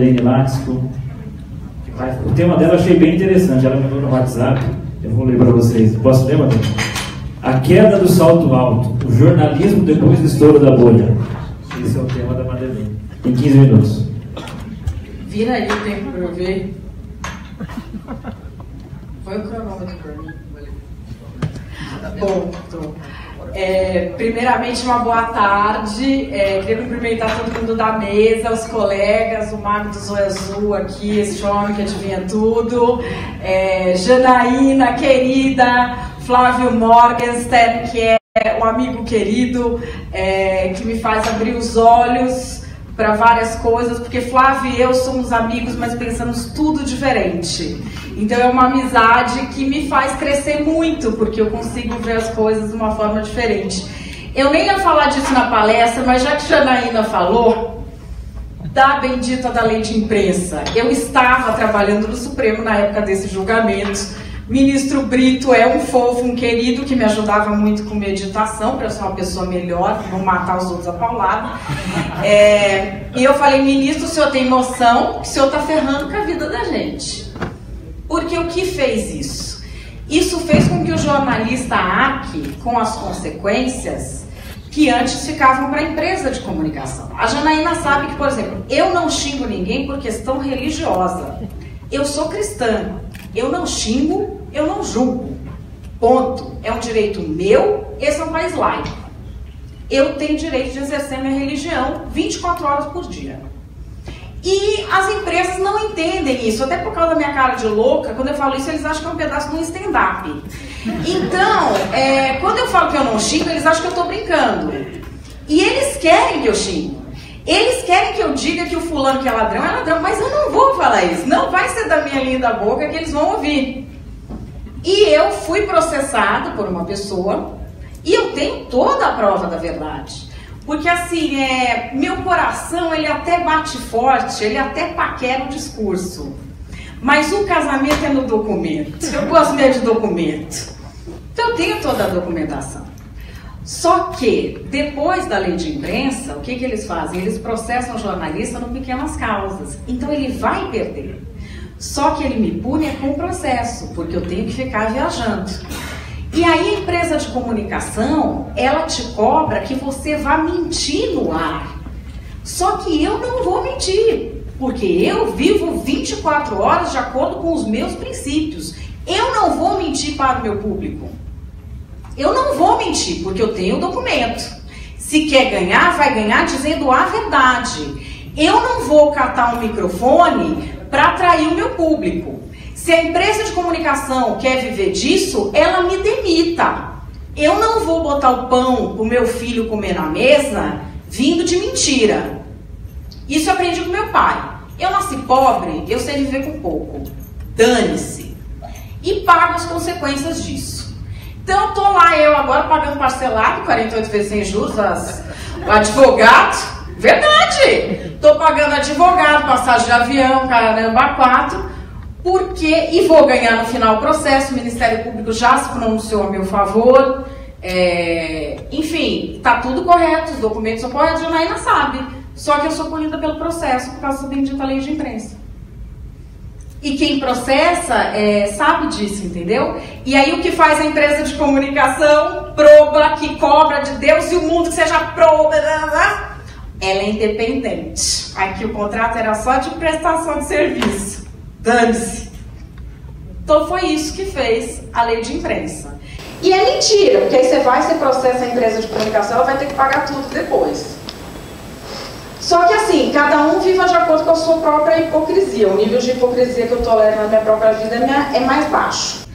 Madeleine Laxco. O tema dela eu achei bem interessante, ela mandou no WhatsApp, eu vou ler para vocês. Posso ler, Madeleine? A queda do salto alto, o jornalismo depois do estouro da bolha. Esse é o tema da Madeleine. Em 15 minutos. Vira aí o tempo para eu ver. Foi o cronômetro para mim. Bom, então, primeiramente, uma boa tarde. Queria cumprimentar todo mundo da mesa, os colegas, o Mago do Zóio Azul aqui, esse homem que adivinha tudo. Janaína, querida, Flávio Morgenstern, que é um amigo querido, que me faz abrir os olhos para várias coisas, porque Flávio e eu somos amigos, mas pensamos tudo diferente. Então é uma amizade que me faz crescer muito, porque eu consigo ver as coisas de uma forma diferente. Eu nem ia falar disso na palestra, mas já que Janaína falou da bendita da lei de imprensa, eu estava trabalhando no Supremo na época desse julgamento. Ministro Brito é um fofo, um querido, que me ajudava muito com meditação, para eu ser uma pessoa melhor, não matar os outros a paulada. E eu falei, ministro, o senhor tem noção que o senhor está ferrando com a vida da gente. Porque o que fez isso? Isso fez com que o jornalista arque com as consequências que antes ficavam para a empresa de comunicação. A Janaína sabe que, por exemplo, eu não xingo ninguém por questão religiosa. Eu sou cristã. Eu não xingo, eu não julgo. Ponto. É um direito meu, esse é um país laico. Eu tenho direito de exercer minha religião 24 horas por dia. E as empresas não entendem isso, até por causa da minha cara de louca. Quando eu falo isso, eles acham que é um pedaço de um stand-up. Então, quando eu falo que eu não xingo, eles acham que eu estou brincando. E eles querem que eu xingue. Eles querem que eu diga que o fulano que é ladrão, mas eu não vou falar isso. Não vai ser da minha linda boca que eles vão ouvir. E eu fui processada por uma pessoa e eu tenho toda a prova da verdade. Porque assim, meu coração, ele até bate forte, ele até paquera o discurso. Mas o casamento é no documento. Eu gosto mesmo de documento. Então eu tenho toda a documentação. Só que, depois da lei de imprensa, o que eles fazem? Eles processam o jornalista em pequenas causas. Então ele vai perder. Só que ele me pune com o processo, porque eu tenho que ficar viajando. E aí a empresa de comunicação, ela te cobra que você vá mentir no ar. Só que eu não vou mentir, porque eu vivo 24 horas de acordo com os meus princípios. Eu não vou mentir para o meu público. Eu não vou mentir, porque eu tenho o documento. Se quer ganhar, vai ganhar dizendo a verdade. Eu não vou catar um microfone para atrair o meu público. Se a empresa de comunicação quer viver disso, ela me demita. Eu não vou botar o pão para o meu filho comer na mesa vindo de mentira. Isso eu aprendi com meu pai. Eu nasci pobre, eu sei viver com pouco. Dane-se. E pago as consequências disso. Então, tô lá eu agora pagando parcelado, 48 vezes sem juros, o advogado. Verdade! Tô pagando advogado, passagem de avião, caramba, 4. Porque, e vou ganhar no final o processo, o Ministério Público já se pronunciou a meu favor. Enfim, tá tudo correto, os documentos são corretos, a Janaína sabe. Só que eu sou punida pelo processo, por causa da bendita lei de imprensa. E quem processa sabe disso, entendeu? E aí o que faz a empresa de comunicação? Proba, que cobra de Deus e o mundo que seja proba, ela é independente. Aqui o contrato era só de prestação de serviço. Dane-se. Então foi isso que fez a lei de imprensa. E é mentira, porque aí você processa a empresa de comunicação, ela vai ter que pagar tudo depois. Só que assim, cada um vive de acordo com a sua própria hipocrisia. O nível de hipocrisia que eu tolero na minha própria vida é mais baixo.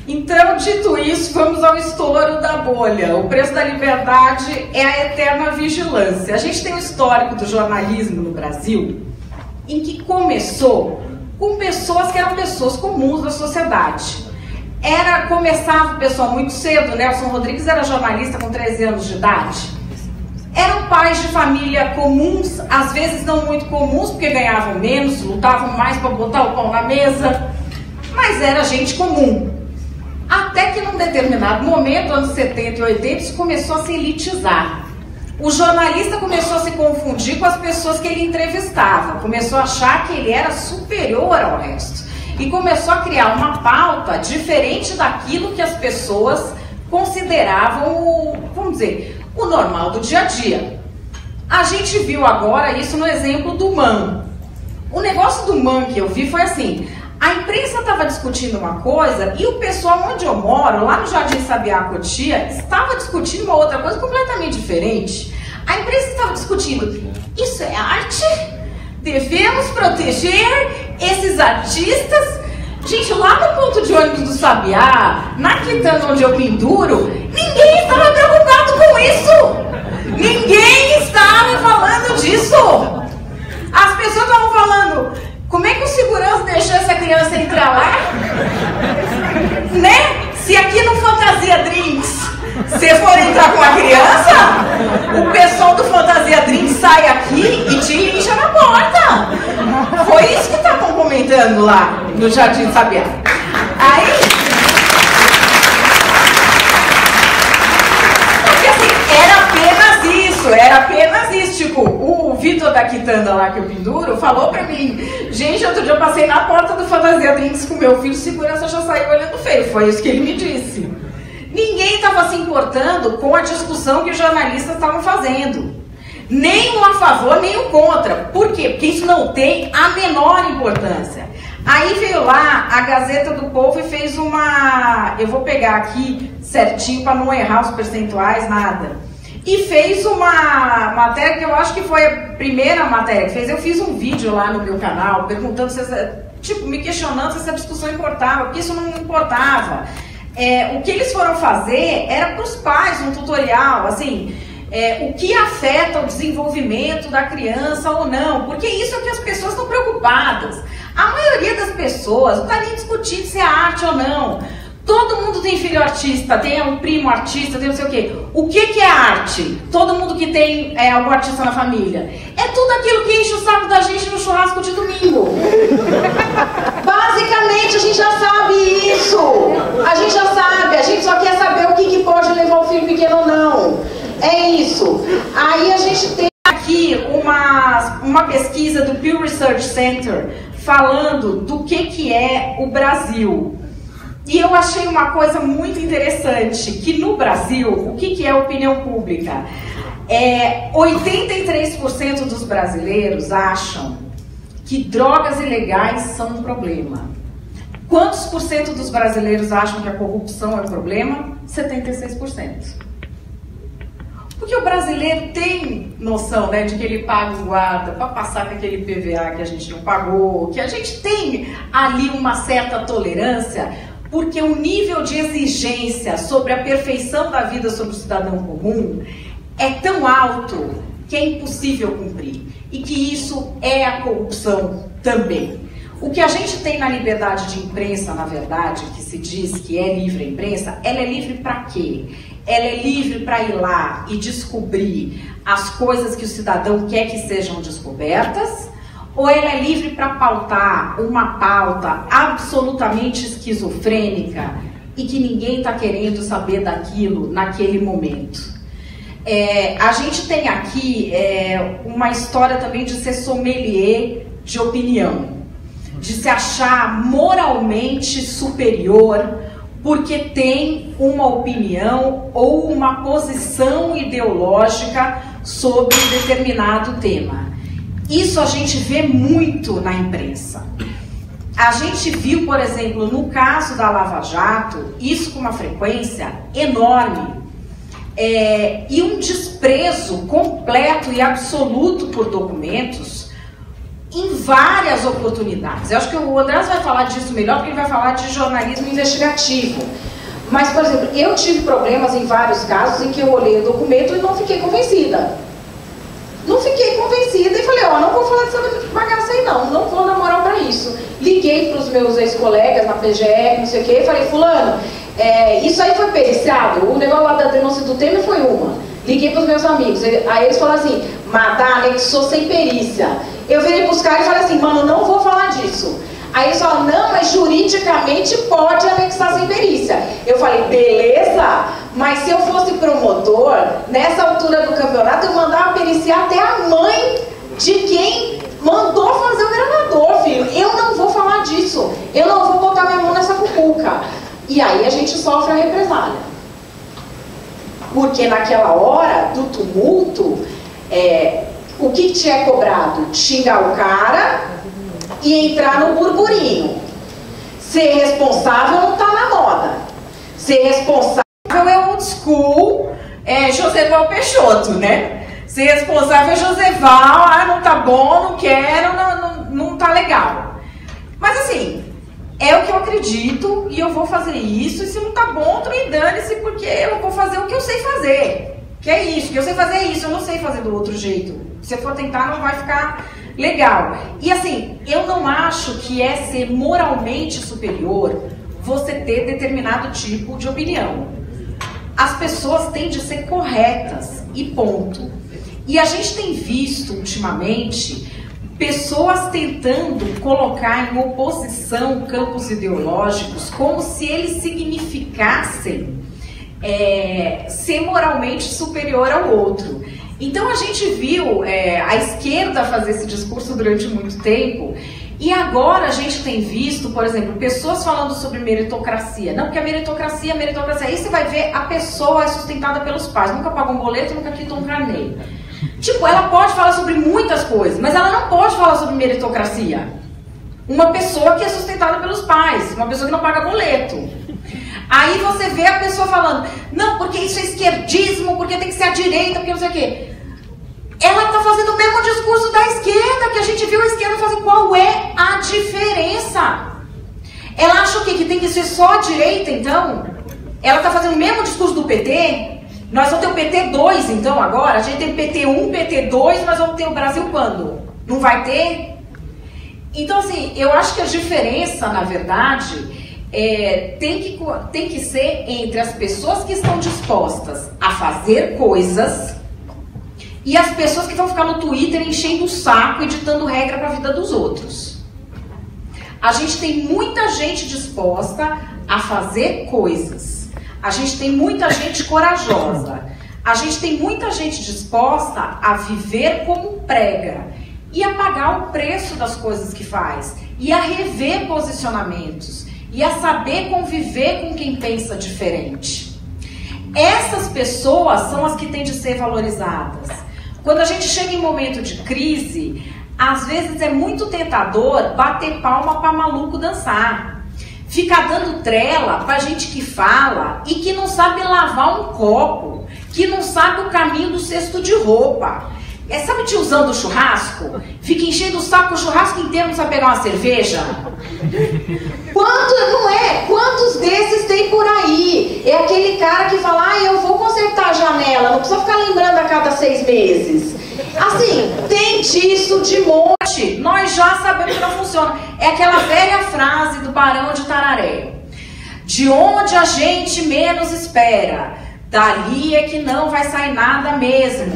Então, dito isso, vamos ao estouro da bolha. O preço da liberdade é a eterna vigilância. A gente tem um histórico do jornalismo no Brasil em que começou com pessoas que eram pessoas comuns da sociedade. Começava o pessoal muito cedo. Nelson Rodrigues era jornalista com 13 anos de idade. Eram pais de família comuns, às vezes não muito comuns, porque ganhavam menos, lutavam mais para botar o pão na mesa, mas era gente comum. Até que num determinado momento, anos 70 e 80, isso começou a se elitizar. O jornalista começou a se confundir com as pessoas que ele entrevistava, começou a achar que ele era superior ao resto e começou a criar uma pauta diferente daquilo que as pessoas consideravam, vamos dizer, o normal do dia a dia. A gente viu agora isso no exemplo do MAN. O negócio do MAN que eu vi foi assim, a imprensa estava discutindo uma coisa e o pessoal onde eu moro, lá no Jardim Sabiá, Cotia, estava discutindo uma outra coisa completamente diferente. A imprensa estava discutindo, isso é arte? Devemos proteger esses artistas? Gente, lá no ponto de ônibus do Sabiá, na quitanda onde eu penduro, ninguém estava preocupado com isso! Ninguém estava falando disso! As pessoas estavam falando, como é que o segurança deixou essa criança entrar lá? Né? Se aqui no Fantasia Drinks você for entrar com a criança, o pessoal do Fantasia Drinks sai aqui e te lincha na porta. Foi isso que estavam comentando lá no Jardim Sabiá. Aí... porque assim, era apenas isso. Tipo, o Vitor da quitanda lá que eu penduro falou pra mim, gente, outro dia eu passei na porta do Fantasia Drinks com meu filho, segurança já saiu olhando feio. Foi isso que ele me disse. Ninguém estava se importando com a discussão que os jornalistas estavam fazendo. Nem um a favor, nem um contra. Por quê? Porque isso não tem a menor importância. Aí veio lá a Gazeta do Povo e fez uma... eu vou pegar aqui certinho para não errar os percentuais, nada. E fez uma matéria que eu acho que foi a primeira matéria que fez. Eu fiz um vídeo lá no meu canal perguntando se essa... tipo, me questionando se essa discussão importava, porque isso não importava. O que eles foram fazer era para os pais um tutorial, assim, o que afeta o desenvolvimento da criança ou não, porque isso é que as pessoas estão preocupadas. A maioria das pessoas não está nem discutindo se é arte ou não. Todo mundo tem filho artista, tem um primo artista, tem não sei o quê. O que é arte? Todo mundo que tem algum artista na família. É tudo aquilo que enche o saco da gente no churrasco de domingo. Basicamente, a gente já sabe isso. A gente já sabe, a gente só quer saber o que pode levar o filho pequeno ou não. É isso. Aí a gente tem aqui uma pesquisa do Pew Research Center falando do que é o Brasil. E eu achei uma coisa muito interessante, que no Brasil, o que é opinião pública? 83% dos brasileiros acham que drogas ilegais são um problema. Quantos por cento dos brasileiros acham que a corrupção é um problema? 76%. Porque o brasileiro tem noção, né, de que ele paga um guarda para passar com aquele PVA que a gente não pagou, que a gente tem ali uma certa tolerância, porque o nível de exigência sobre a perfeição da vida sobre o cidadão comum é tão alto que é impossível cumprir. E que isso é a corrupção também. O que a gente tem na liberdade de imprensa, na verdade, que se diz que é livre a imprensa, ela é livre para quê? Ela é livre para ir lá e descobrir as coisas que o cidadão quer que sejam descobertas, ou ela é livre para pautar uma pauta absolutamente esquizofrênica e que ninguém está querendo saber daquilo naquele momento? A gente tem aqui uma história também de ser sommelier de opinião, de se achar moralmente superior porque tem uma opinião ou uma posição ideológica sobre um determinado tema. Isso a gente vê muito na imprensa. A gente viu, por exemplo, no caso da Lava Jato, isso com uma frequência enorme. E um desprezo completo e absoluto por documentos em várias oportunidades. Eu acho que o Andrés vai falar disso melhor, porque ele vai falar de jornalismo investigativo. Mas, por exemplo, eu tive problemas em vários casos em que eu olhei o documento e não fiquei convencida. Não fiquei convencida e falei, não vou falar dessa bagaça aí não vou dar moral pra isso. Liguei pros meus ex-colegas na PGR, não sei o que, e falei, fulano, isso aí foi periciado? O negócio lá da denúncia do Temer foi uma. Liguei pros meus amigos, aí eles falaram assim, mas anexou sem perícia. Eu virei pros caras e falei assim, mano, não vou falar disso. Aí eles falaram, não, mas juridicamente pode anexar sem perícia. Eu falei, beleza, mas se eu fosse promotor, nessa altura do campeonato, eu mandava periciar até a mãe de quem mandou fazer o gravador, filho. Eu não vou falar disso, eu não vou botar minha mão nessa cucuca. E aí a gente sofre a represália. Porque naquela hora do tumulto, o que te é cobrado? Xingar o cara e entrar no burburinho. Ser responsável não tá na moda. Ser responsável é old school, Joseval Peixoto, né? Ser responsável é Joseval, não tá bom, não quero, não tá legal. Mas assim, é o que eu acredito e eu vou fazer isso, e se não tá bom, também dane-se, porque eu vou fazer o que eu sei fazer. Que é isso, que eu sei fazer isso, eu não sei fazer do outro jeito. Se eu for tentar, não vai ficar legal. E assim, eu não acho que é ser moralmente superior você ter determinado tipo de opinião. As pessoas têm de ser corretas e ponto. E a gente tem visto ultimamente pessoas tentando colocar em oposição campos ideológicos como se eles significassem ser moralmente superior ao outro. Então a gente viu a esquerda fazer esse discurso durante muito tempo, e agora a gente tem visto, por exemplo, pessoas falando sobre meritocracia. Não, porque a meritocracia, aí você vai ver a pessoa é sustentada pelos pais, nunca paga um boleto, nunca quitou um carnê. Tipo, ela pode falar sobre muitas coisas, mas ela não pode falar sobre meritocracia. Uma pessoa que é sustentada pelos pais, uma pessoa que não paga boleto. Aí você vê a pessoa falando, não, porque isso é esquerdismo, porque tem que ser a direita, porque não sei o quê. Ela está fazendo o mesmo discurso da esquerda, que a gente viu a esquerda fazer. Qual é a diferença? Ela acha o quê? Que tem que ser só a direita, então? Ela está fazendo o mesmo discurso do PT? Nós vamos ter o PT 2, então, agora? A gente tem PT 1, PT 2, nós vamos ter o Brasil quando? Não vai ter? Então, assim, eu acho que a diferença, na verdade, tem que ser entre as pessoas que estão dispostas a fazer coisas e as pessoas que vão ficar no Twitter enchendo o saco e ditando regra para a vida dos outros. A gente tem muita gente disposta a fazer coisas. A gente tem muita gente corajosa. A gente tem muita gente disposta a viver como prega e a pagar o preço das coisas que faz e a rever posicionamentos e a saber conviver com quem pensa diferente. Essas pessoas são as que têm de ser valorizadas. Quando a gente chega em momento de crise, às vezes é muito tentador bater palma para maluco dançar. Ficar dando trela para gente que fala e que não sabe lavar um copo, que não sabe o caminho do cesto de roupa. Sabe o tiozão do churrasco? Fica enchendo o saco o churrasco inteiro, não sabe pegar uma cerveja? Quantos desses tem por aí? É aquele cara que fala, eu vou consertar a janela, não precisa ficar lembrando a cada 6 meses. Assim, tem disso de monte. Nós já sabemos que não funciona. É aquela velha frase do Barão de Tararé. De onde a gente menos espera, dali é que não vai sair nada mesmo.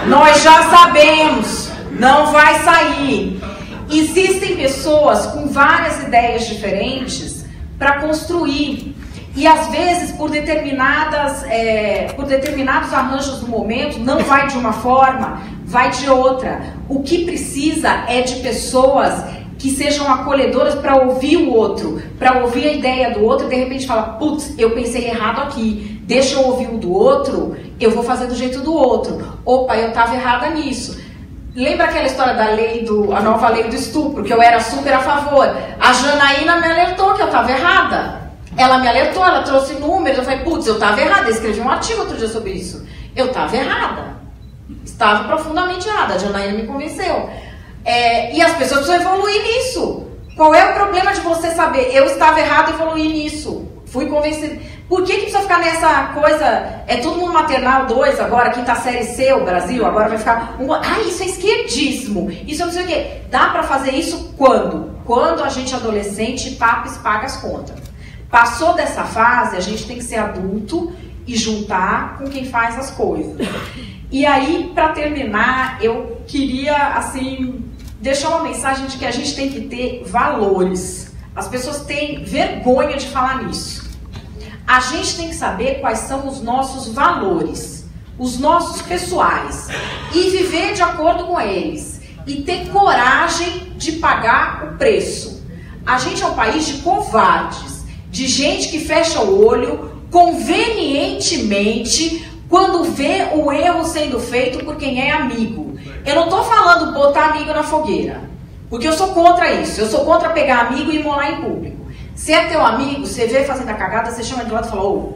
Nós já sabemos, não vai sair. Existem pessoas com várias ideias diferentes para construir. E às vezes, por determinados arranjos do momento, não vai de uma forma, vai de outra. O que precisa é de pessoas que sejam acolhedoras para ouvir o outro, para ouvir a ideia do outro e de repente falar, putz, eu pensei errado aqui, deixa eu ouvir o do outro, eu vou fazer do jeito do outro. Opa, eu estava errada nisso. Lembra aquela história da a nova lei do estupro, que eu era super a favor? A Janaína me alertou que eu estava errada. Ela me alertou, ela trouxe números, eu falei, putz, eu estava errada, eu escrevi um artigo outro dia sobre isso. Eu estava errada. Estava profundamente errada, a Janaína me convenceu. E as pessoas precisam evoluir nisso. Qual é o problema de você saber, eu estava errada e evoluí nisso? Fui convencida. Por que precisa ficar nessa coisa, todo mundo maternal 2 agora, quinta série C, o Brasil, agora vai ficar, isso é esquerdismo, isso é não sei o quê. Dá para fazer isso quando? Quando a gente adolescente, papis, paga as contas. Passou dessa fase, a gente tem que ser adulto e juntar com quem faz as coisas. E aí, para terminar, eu queria, assim, deixar uma mensagem de que a gente tem que ter valores. As pessoas têm vergonha de falar nisso. A gente tem que saber quais são os nossos valores, os nossos pessoais, e viver de acordo com eles, e ter coragem de pagar o preço. A gente é um país de covardes, de gente que fecha o olho convenientemente quando vê o erro sendo feito por quem é amigo. Eu não estou falando botar amigo na fogueira, porque eu sou contra isso. Eu sou contra pegar amigo e imolar em público. Se é teu amigo, você vê fazendo a cagada, você chama de lado e fala, ô,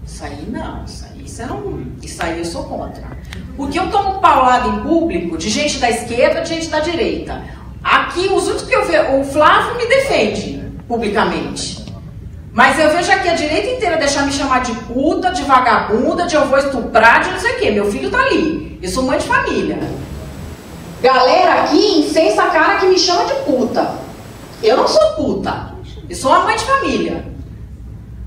isso aí não, isso aí eu sou contra. Porque eu tomo paulada em público de gente da esquerda, de gente da direita. Aqui, os únicos que eu vejo, o Flávio me defende publicamente. Mas eu vejo aqui a direita inteira deixar me chamar de puta, de vagabunda, de eu vou estuprar, de não sei o quê. Meu filho tá ali. Eu sou mãe de família. Galera aqui incensa a cara que me chama de puta. Eu não sou puta. Eu sou uma mãe de família.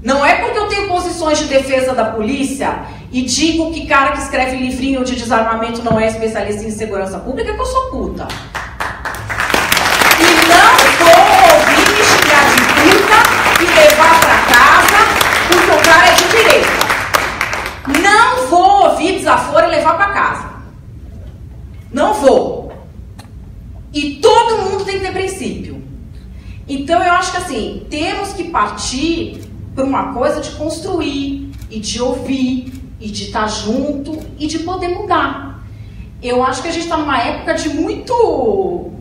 Não é porque eu tenho posições de defesa da polícia e digo que cara que escreve livrinho de desarmamento não é especialista em segurança pública que eu sou puta. E não vou ouvir me xingar de puta e levar pra casa porque o cara é de direita. Não vou ouvir desaforo e levar pra casa. Não vou. E todo mundo tem que ter princípio. Então eu acho que assim, temos que partir para uma coisa de construir, e de ouvir, e de estar junto, e de poder mudar. Eu acho que a gente está numa época de muito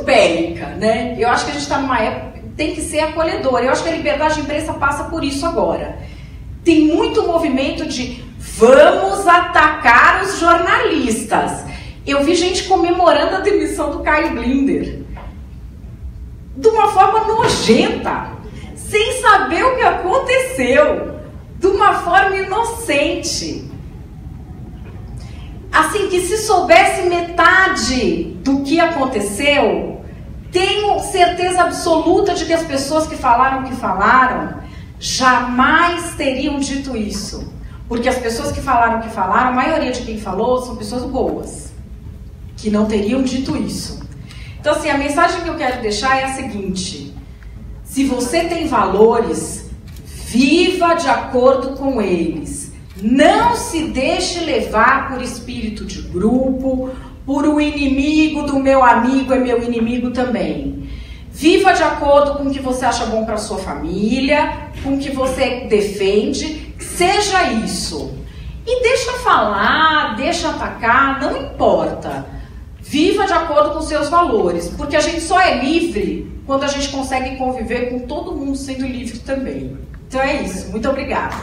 bélica, né? Eu acho que a gente está numa época que tem que ser acolhedora. Eu acho que a liberdade de imprensa passa por isso agora. Tem muito movimento de vamos atacar os jornalistas. Eu vi gente comemorando a demissão do Caio Blinder de uma forma nojenta, sem saber o que aconteceu, de uma forma inocente. Assim, que se soubesse metade do que aconteceu, tenho certeza absoluta de que as pessoas que falaram jamais teriam dito isso. Porque as pessoas que falaram, a maioria de quem falou são pessoas boas, que não teriam dito isso. Então, assim, a mensagem que eu quero deixar é a seguinte: se você tem valores, viva de acordo com eles. Não se deixe levar por espírito de grupo, por o inimigo do meu amigo é meu inimigo também. Viva de acordo com o que você acha bom para sua família, com o que você defende, seja isso. E deixa falar, deixa atacar, não importa. Viva de acordo com seus valores, porque a gente só é livre quando a gente consegue conviver com todo mundo sendo livre também. Então é isso. Muito obrigada.